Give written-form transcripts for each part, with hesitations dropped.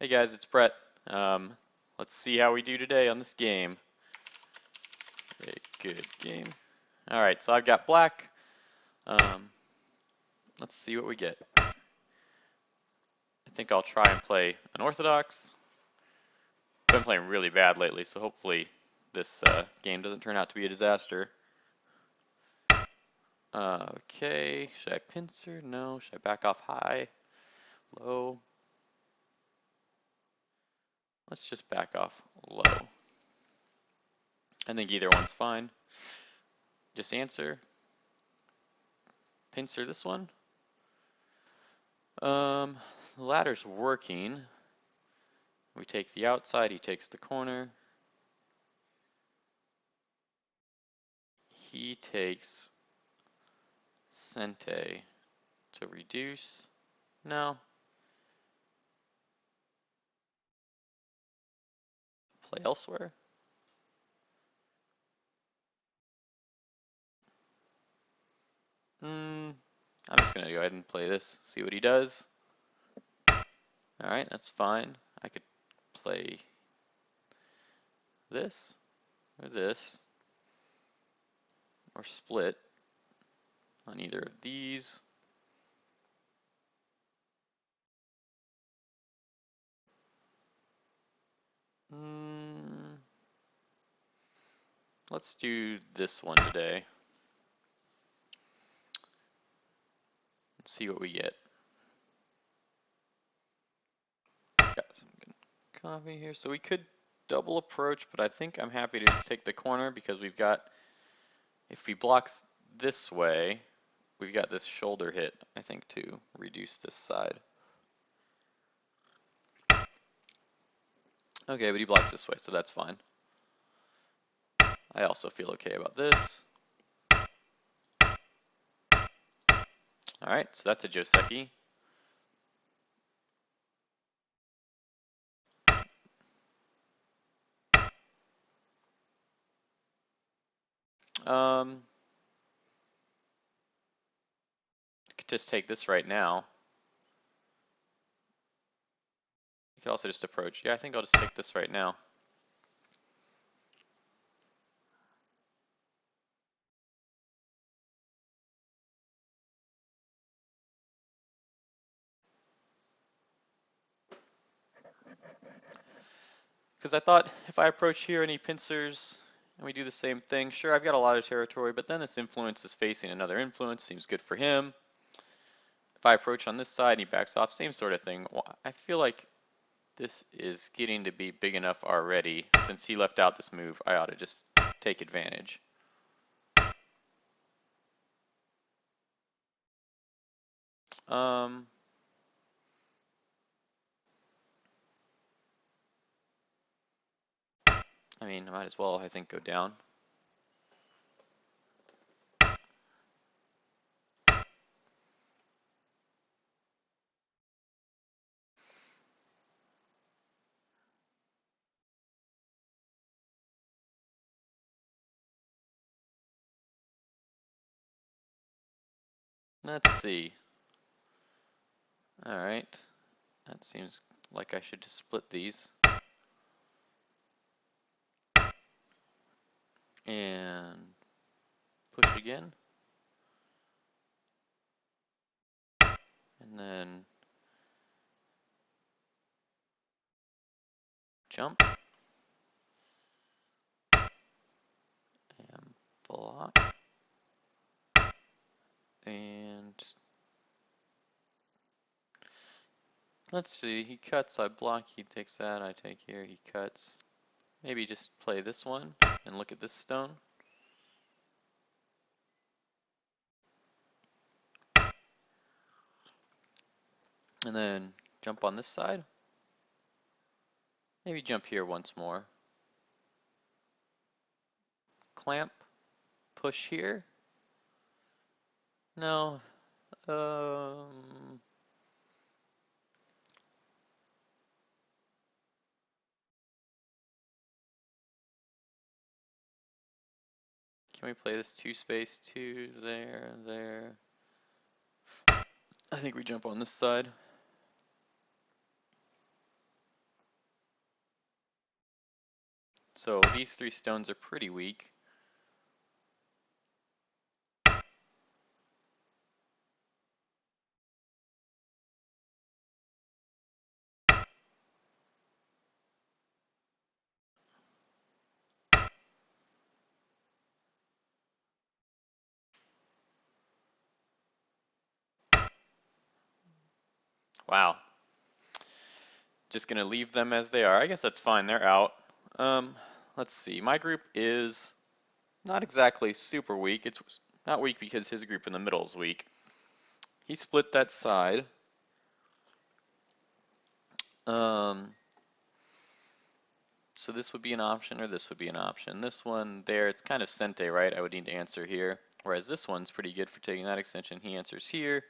Hey guys, it's Brett. Let's see how we do today on this game. A good game. Alright, so I've got black. Let's see what we get. I think I'll try and play unorthodox. I've been playing really bad lately, so hopefully this game doesn't turn out to be a disaster. Okay, should I pincer? No. Should I back off high? Low? Let's just back off low. I think either one's fine. Just answer. Pincer this one. The ladder's working. We take the outside, he takes the corner. He takes Sente to reduce. No. Play elsewhere. I'm just going to go ahead and play this, see what he does. Alright, that's fine. I could play this, or split on either of these. Let's do this one today. Let's see what we get. Got some good coffee here. So we could double approach, but I think I'm happy to just take the corner because we've got, if he blocks this way, we've got this shoulder hit, I think, to reduce this side. Okay, but he blocks this way, so that's fine. I also feel okay about this. Alright, so that's a Joseki. Could just take this right now. You could also just approach. Yeah, I think I'll just take this right now. Because I thought if I approach here and he pincers and we do the same thing, sure, I've got a lot of territory, but then this influence is facing another influence, seems good for him. If I approach on this side and he backs off, same sort of thing. Well, I feel like this is getting to be big enough already. Since he left out this move, I ought to just take advantage. I mean, I might as well, I think, go down. Let's see. Alright. That seems like I should just split these. And push again. And then jump. And block. And let's see, he cuts, I block, he takes that, I take here, he cuts. Maybe just play this one and look at this stone. And then jump on this side. Maybe jump here once more. Clamp, push here. No. Can we play this 2 space, 2, there? I think we jump on this side. So these 3 stones are pretty weak. Wow. Just gonna leave them as they are. I guess that's fine, they're out. Let's see, my group is not exactly super weak. It's not weak because his group in the middle is weak. He split that side. So this would be an option, or this would be an option. This one there, it's kind of Sente, right? I would need to answer here. Whereas this one's pretty good for taking that extension. He answers here.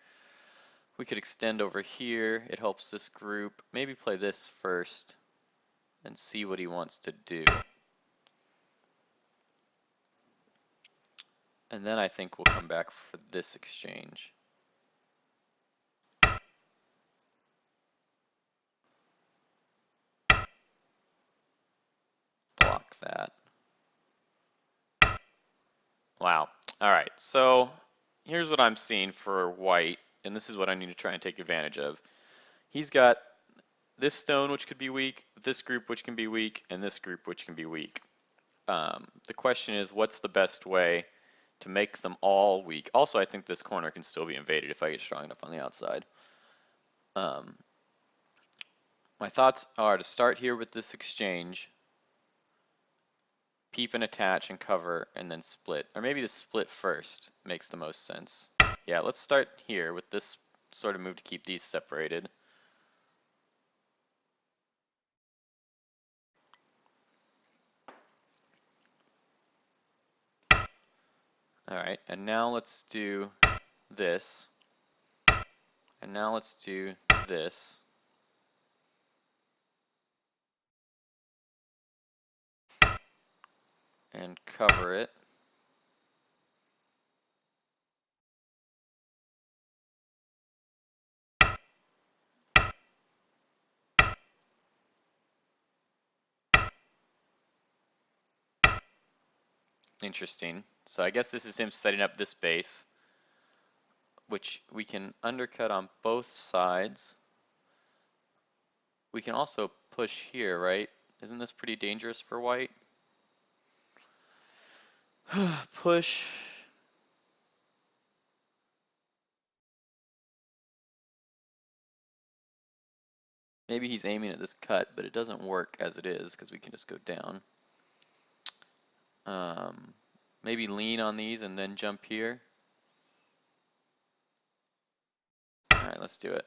We could extend over here. It helps this group. Maybe play this first and see what he wants to do. And then I think we'll come back for this exchange. Block that. Wow. All right, so here's what I'm seeing for white, and this is what I need to try and take advantage of. He's got this stone, which could be weak, this group, which can be weak, and this group, which can be weak. The question is, what's the best way to make them all weak? Also, I think this corner can still be invaded if I get strong enough on the outside. My thoughts are to start here with this exchange, peep and attach and cover, and then split. Or maybe the split first makes the most sense. Yeah, let's start here with this sort of move to keep these separated. All right, and now let's do this. And now let's do this. And cover it. Interesting. So I guess this is him setting up this base, which we can undercut on both sides. We can also push here, right? Isn't this pretty dangerous for white? Push. Maybe he's aiming at this cut, but it doesn't work as it is because we can just go down. Maybe lean on these and then jump here. All right, let's do it.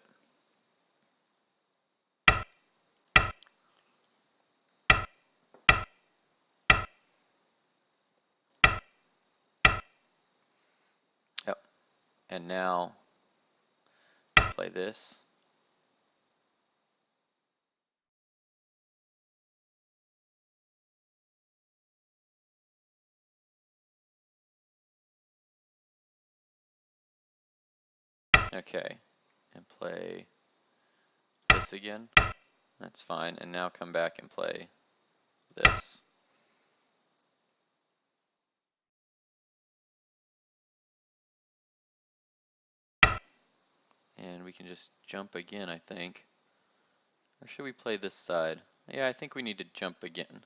Yep. And now play this. Okay. And play this again. That's fine. And now come back and play this. And we can just jump again, I think. Or should we play this side? Yeah, I think we need to jump again.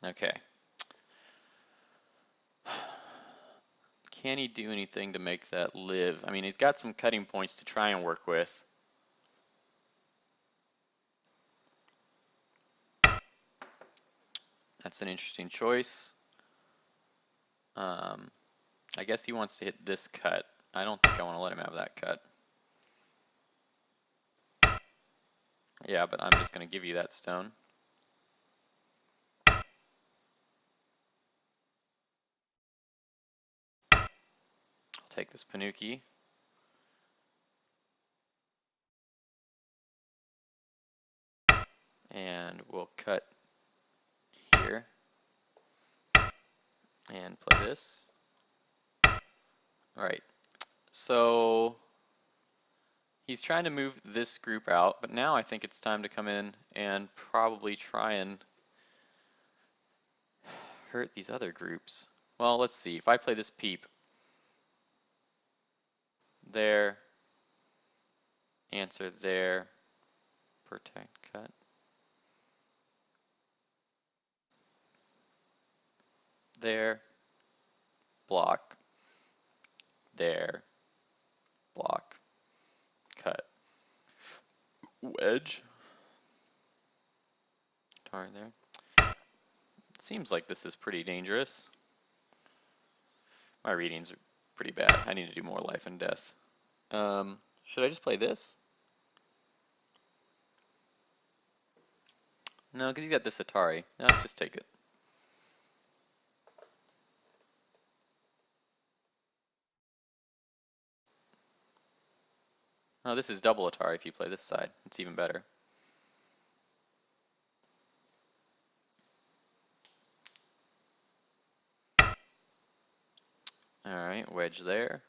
Okay. Can he do anything to make that live? I mean, he's got some cutting points to try and work with. That's an interesting choice. I guess he wants to hit this cut. I don't think I want to let him have that cut. Yeah, but I'm just going to give you that stone. I'll take this Panuki. And we'll cut here. And play this. All right. So he's trying to move this group out, but now I think it's time to come in and probably try and hurt these other groups. Well, let's see. If I play this peep, there, answer there, protect, cut. There, block, there, block, cut. Wedge. Tar there. Seems like this is pretty dangerous. My readings are pretty bad. I need to do more life and death. Should I just play this? No, because he's got this Atari. No, let's just take it. Oh, this is double Atari if you play this side. It's even better. Alright, wedge there.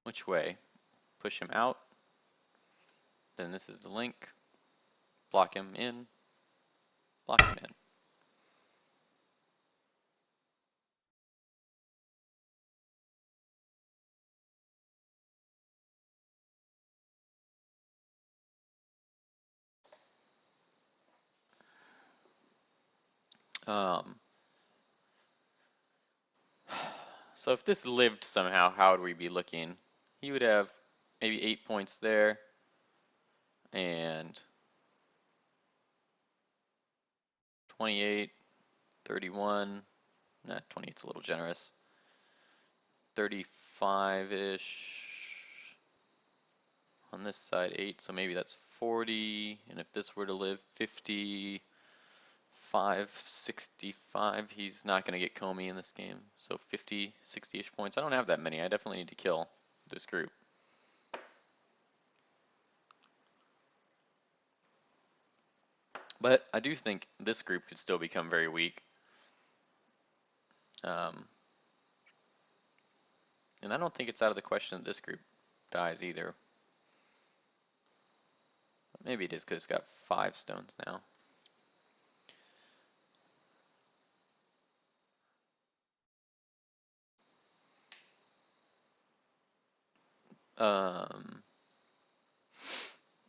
Which way? Push him out. Then this is the link. Block him in. Block him in. So if this lived somehow, how would we be looking? He would have maybe 8 points there, and 28, 31, nah, 28's a little generous, 35-ish, on this side 8, so maybe that's 40, and if this were to live 55, 65, he's not going to get Comey in this game, so 50, 60-ish points. I don't have that many. I definitely need to kill this group. But I do think this group could still become very weak. And I don't think it's out of the question that this group dies either. Maybe it is because it's got 5 stones now.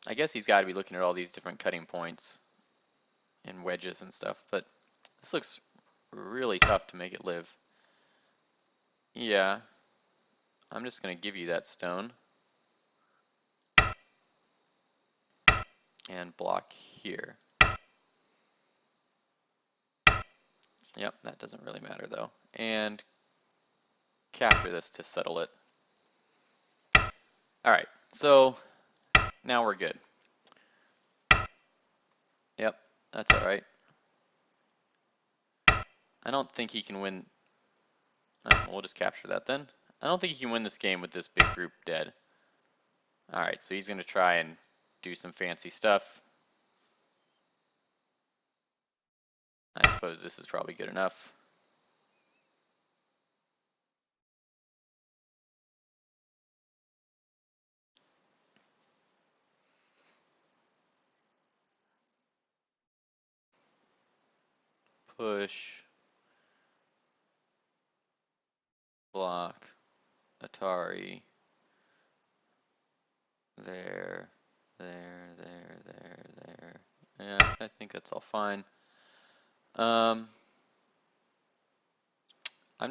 I guess he's got to be looking at all these different cutting points and wedges and stuff, but this looks really tough to make it live. Yeah, I'm just going to give you that stone and block here. Yep, that doesn't really matter though. And capture this to settle it. Alright, so now we're good. Yep, that's alright. I don't think he can win. Oh, we'll just capture that then. I don't think he can win this game with this big group dead. Alright, so he's going to try and do some fancy stuff. I suppose this is probably good enough. Push. Block. Atari. There. There. Yeah, I think that's all fine. I'm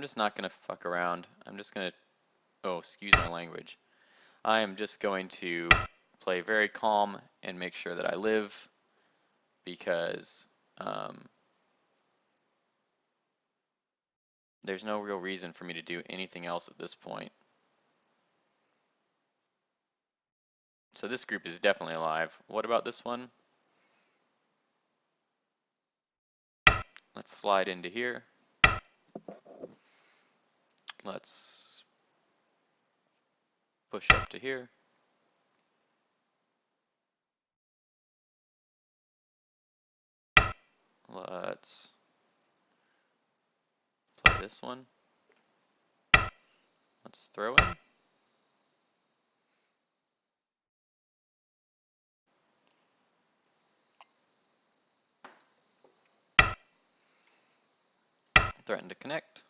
just not going to fuck around. I'm just going to, oh, excuse my language. I am just going to play very calm and make sure that I live because there's no real reason for me to do anything else at this point. So this group is definitely alive. What about this one? Let's slide into here. Let's push up to here. Let's play this one. Let's throw in. Threaten to connect.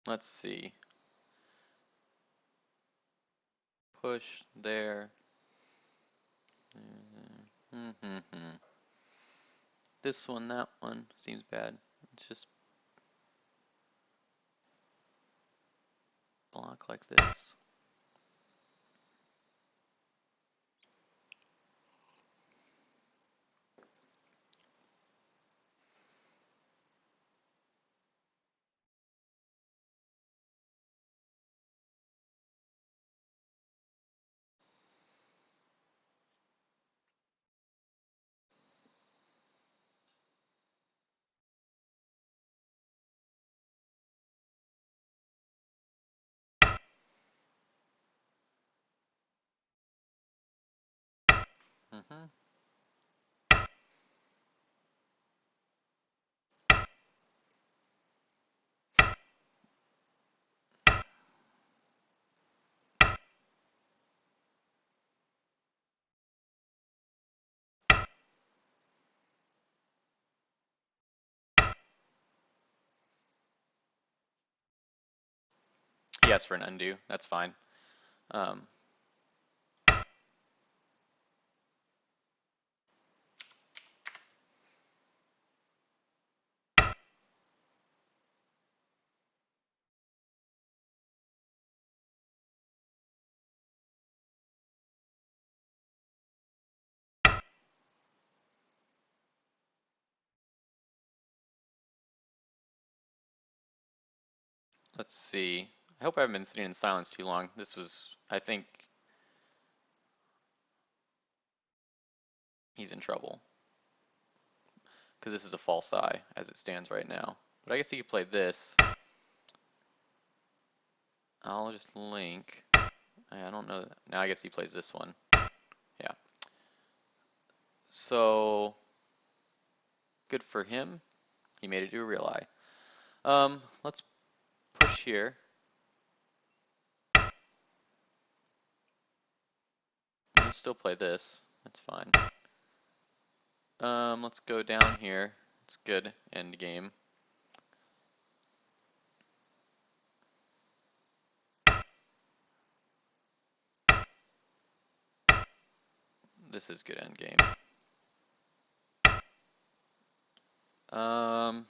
Let's see. Push there. This one, that one seems bad. Let's just block like this. Mm-hmm. Yes, for an undo. That's fine. Um, let's see. I hope I haven't been sitting in silence too long. This was, I think, he's in trouble because this is a false eye as it stands right now. But I guess he could play this. I'll just link. I don't know. Now I guess he plays this one. Yeah. So good for him. He made it do a real eye. Let's push here. I'll still play this. That's fine. Let's go down here. It's good. End game. This is good end game. Um,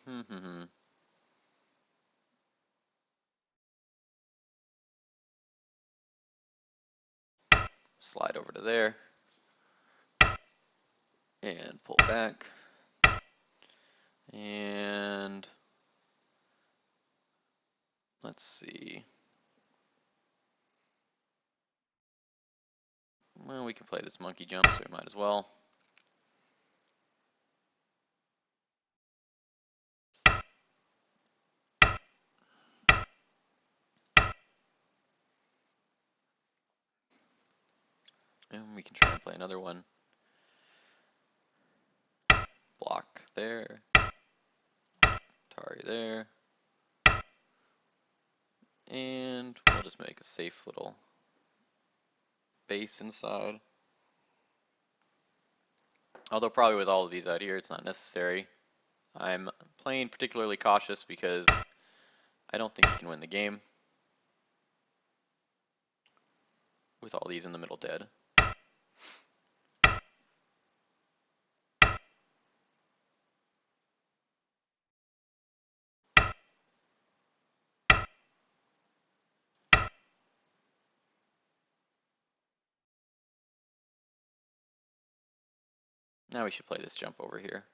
Slide over to there and pull back. And let's see. Well, we can play this monkey jump, so we might as well. And we can try and play another one. Block there. Tari there. And we'll just make a safe little base inside. Although probably with all of these out here, it's not necessary. I'm playing particularly cautious because I don't think he can win the game with all these in the middle dead. Now we should play this jump over here.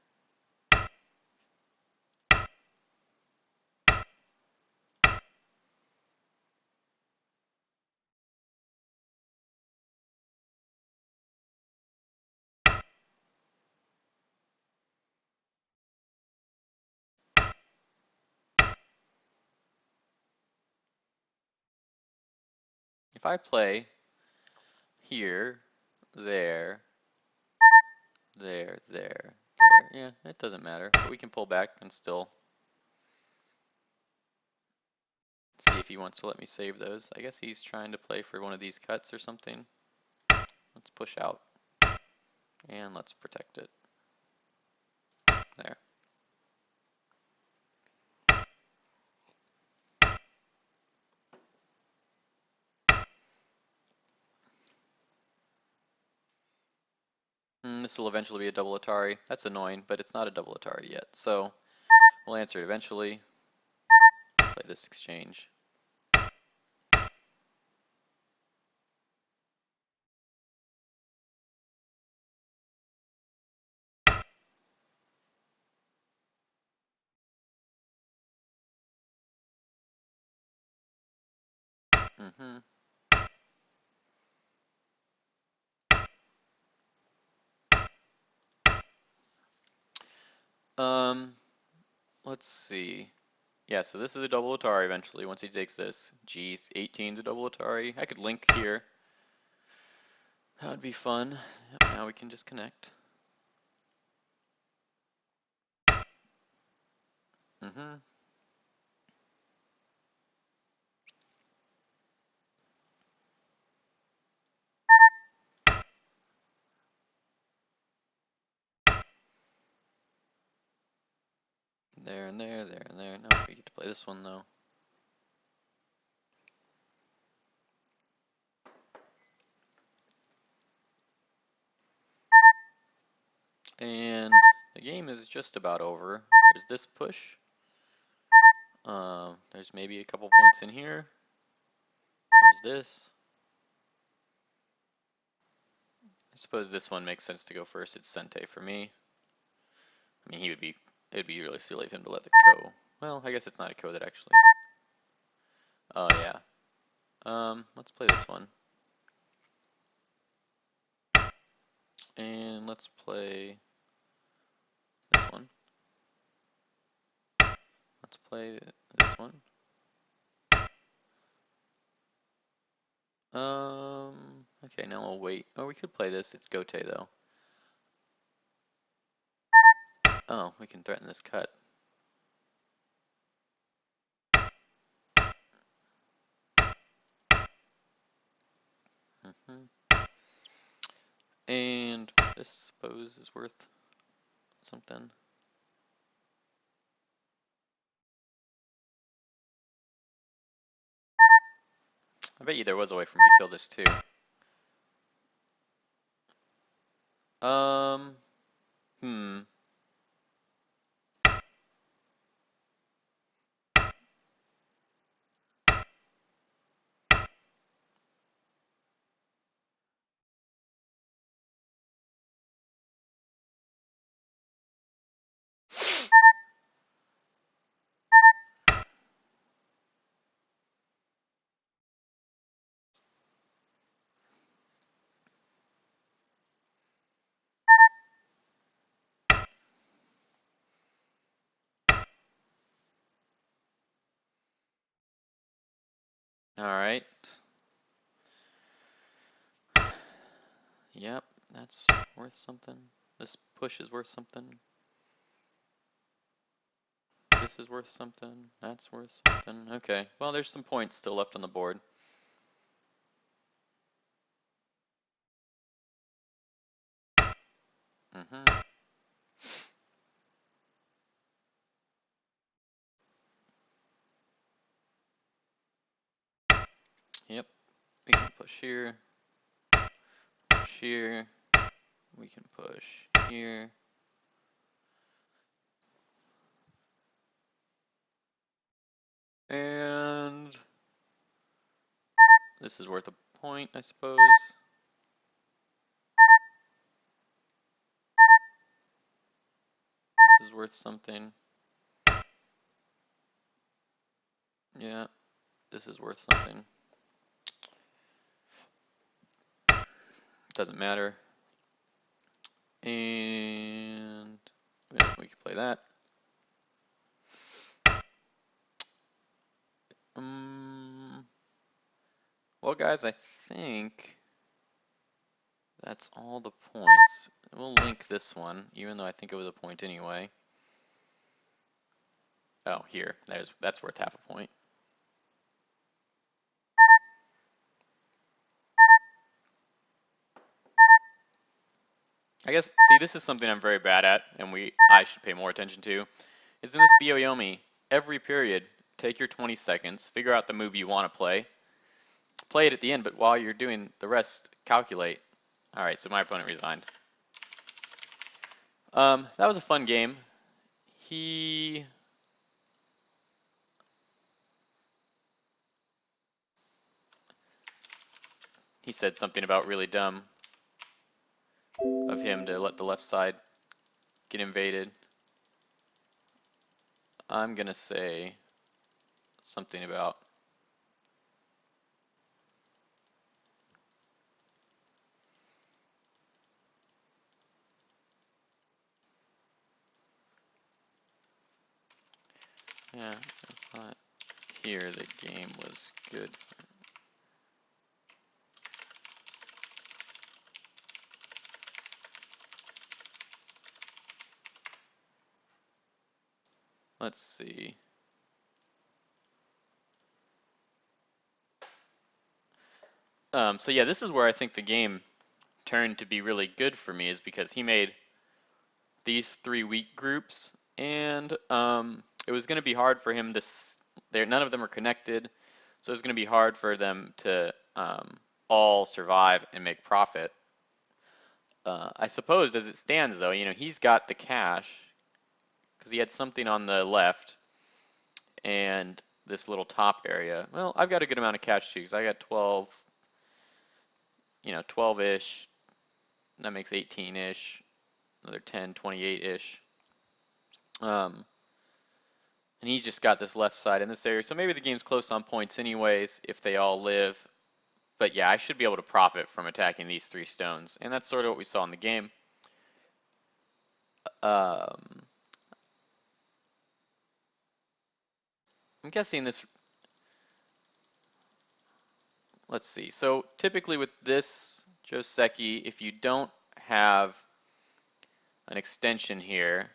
If I play here, there, there. Yeah, it doesn't matter, but we can pull back and still see if he wants to let me save those. I guess he's trying to play for one of these cuts or something. Let's push out and let's protect it. There. This will eventually be a double Atari. That's annoying, but it's not a double Atari yet. So we'll answer it eventually. Play this exchange. Mm-hmm. Let's see. Yeah, so this is a double Atari eventually once he takes this. Geez, 18's a double Atari. I could link here. That would be fun. Yep, now we can just connect. Mm-hmm. There and there, there and there. No, we get to play this one though. And the game is just about over. There's this push. There's maybe a couple points in here. There's this. I suppose this one makes sense to go first. It's Sente for me. I mean, it'd be really silly of him to let the Ko. Well, I guess it's not a Ko that actually. Oh yeah. Let's play this one. And let's play this one. Let's play this one. Okay, now we'll wait. Oh, we could play this. It's Gote though. Oh, we can threaten this cut. Mm-hmm. And this suppose is worth something. I bet you there was a way for him to kill this too. Um, hmm. All right. Yep, that's worth something. This push is worth something. This is worth something. That's worth something. Okay, well, there's some points still left on the board. Mm-hmm. Yep, we can push here, push here, we can push here. And this is worth a point, I suppose. This is worth something. Yeah, this is worth something. Doesn't matter. And yeah, we can play that. Well, guys, I think That's all the points. We'll link this one, even though I think it was a point anyway. Oh, here. That's worth half a point. I guess, see, this is something I'm very bad at, and I should pay more attention to, is in this Byo-Yomi, every period, take your 20 seconds, figure out the move you want to play it at the end, but while you're doing the rest, calculate. Alright, so my opponent resigned. That was a fun game. He said something about really dumb of him to let the left side get invaded. I'm gonna say something about yeah, I thought here the game was good. Let's see. So yeah, this is where I think the game turned to be really good for me, is because he made these 3 weak groups, and it was going to be hard for him to. None of them are connected, so it was going to be hard for them to all survive and make profit. I suppose as it stands, though, he's got the cash because he had something on the left and this little top area. Well, I've got a good amount of cash too, because I got 12, 12-ish. That makes 18-ish. Another 10, 28-ish. And he's just got this left side in this area. So maybe the game's close on points anyways, if they all live. But yeah, I should be able to profit from attacking these 3 stones. And that's sort of what we saw in the game. I'm guessing this... Let's see. So typically with this Joseki, if you don't have an extension here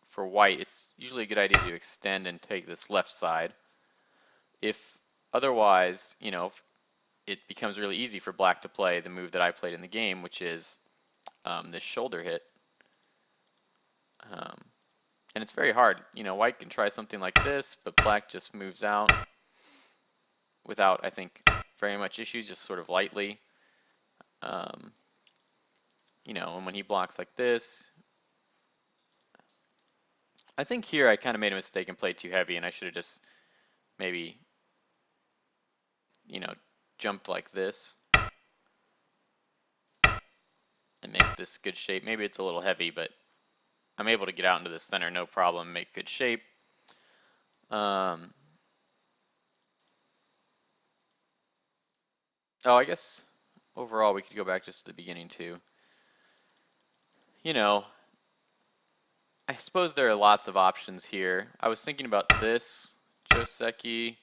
for white, it's usually a good idea to extend and take this left side. If otherwise, it becomes really easy for black to play the move that I played in the game, which is this shoulder hit. And it's very hard. White can try something like this, but black just moves out without, I think, very much issues, just sort of lightly. And when he blocks like this, I think here I kind of made a mistake and played too heavy, and I should have just maybe, jumped like this and make this good shape. Maybe it's a little heavy, but I'm able to get out into the center no problem, make good shape. Oh, I guess overall we could go back just to the beginning too. I suppose there are lots of options here. I was thinking about this Joseki.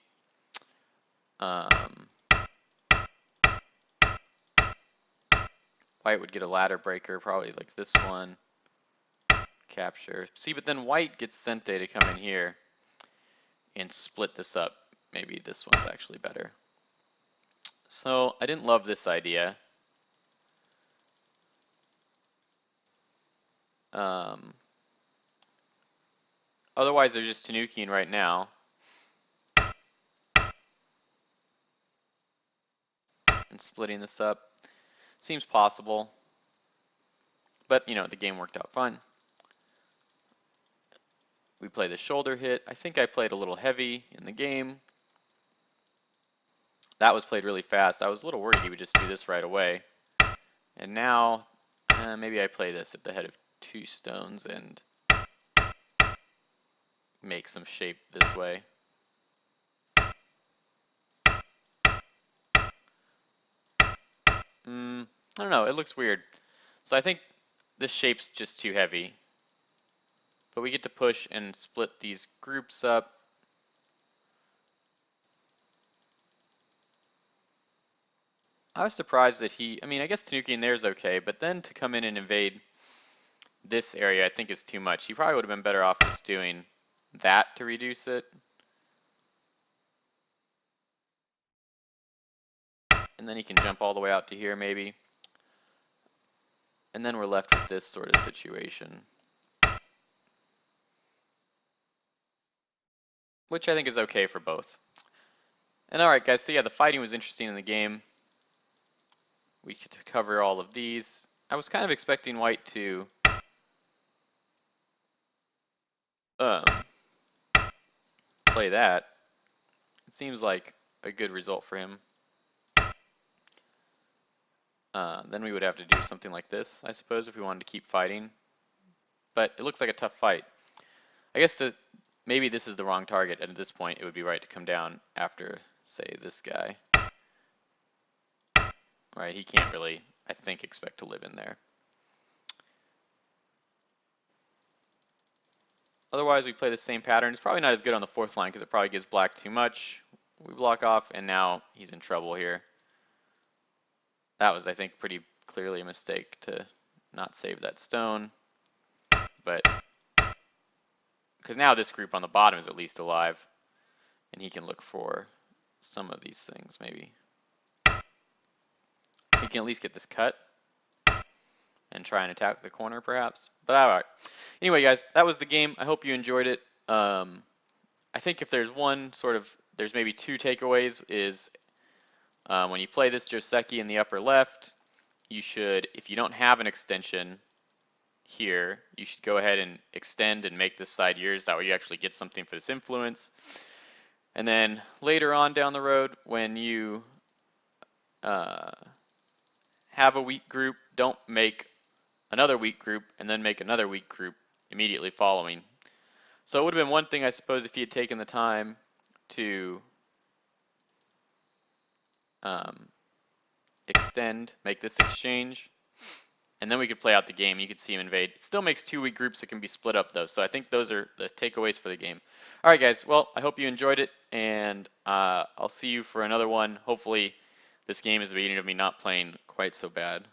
White would get a ladder breaker, probably like this one. Capture. See, but then white gets Sente to come in here and split this up. Maybe this one's actually better. So I didn't love this idea. Otherwise, they're just Tanukiing right now. And splitting this up. Seems possible. But, the game worked out fine. We play the shoulder hit. I think I played a little heavy in the game. That was played really fast. I was a little worried he would just do this right away. And now, maybe I play this at the head of 2 stones and make some shape this way. I don't know, it looks weird. So I think this shape's just too heavy. But we get to push and split these groups up. I was surprised that I mean, I guess Tanuki in there is okay, but then to come in and invade this area I think is too much. He probably would have been better off just doing that to reduce it. And then he can jump all the way out to here maybe. And then we're left with this sort of situation, which I think is okay for both. And alright guys, so yeah, the fighting was interesting in the game. We get to cover all of these. I was kind of expecting white to play that. It seems like a good result for him. Then we would have to do something like this, I suppose, if we wanted to keep fighting. But it looks like a tough fight. I guess that maybe this is the wrong target, and at this point it would be right to come down after, say, this guy. Right, he can't really, I think, expect to live in there. Otherwise, we play the same pattern. It's probably not as good on the fourth line because it probably gives black too much. We block off, and now he's in trouble here. That was, I think, pretty clearly a mistake to not save that stone. But because now this group on the bottom is at least alive, and he can look for some of these things, maybe. He can at least get this cut and try and attack the corner, perhaps. But all right. Anyway, guys, that was the game. I hope you enjoyed it. I think if there's there's maybe two takeaways is when you play this Joseki in the upper left, you should, if you don't have an extension here, you should go ahead and extend and make this side yours. That way you actually get something for this influence. And then later on down the road, when you have a weak group, don't make another weak group and then make another weak group immediately following. So it would have been one thing, I suppose, if he had taken the time to extend, make this exchange, and then we could play out the game. You could see him invade. It still makes two weak groups that can be split up, though. So I think those are the takeaways for the game. All right, guys. Well, I hope you enjoyed it, and I'll see you for another one. Hopefully, this game is the beginning of me not playing quite so bad.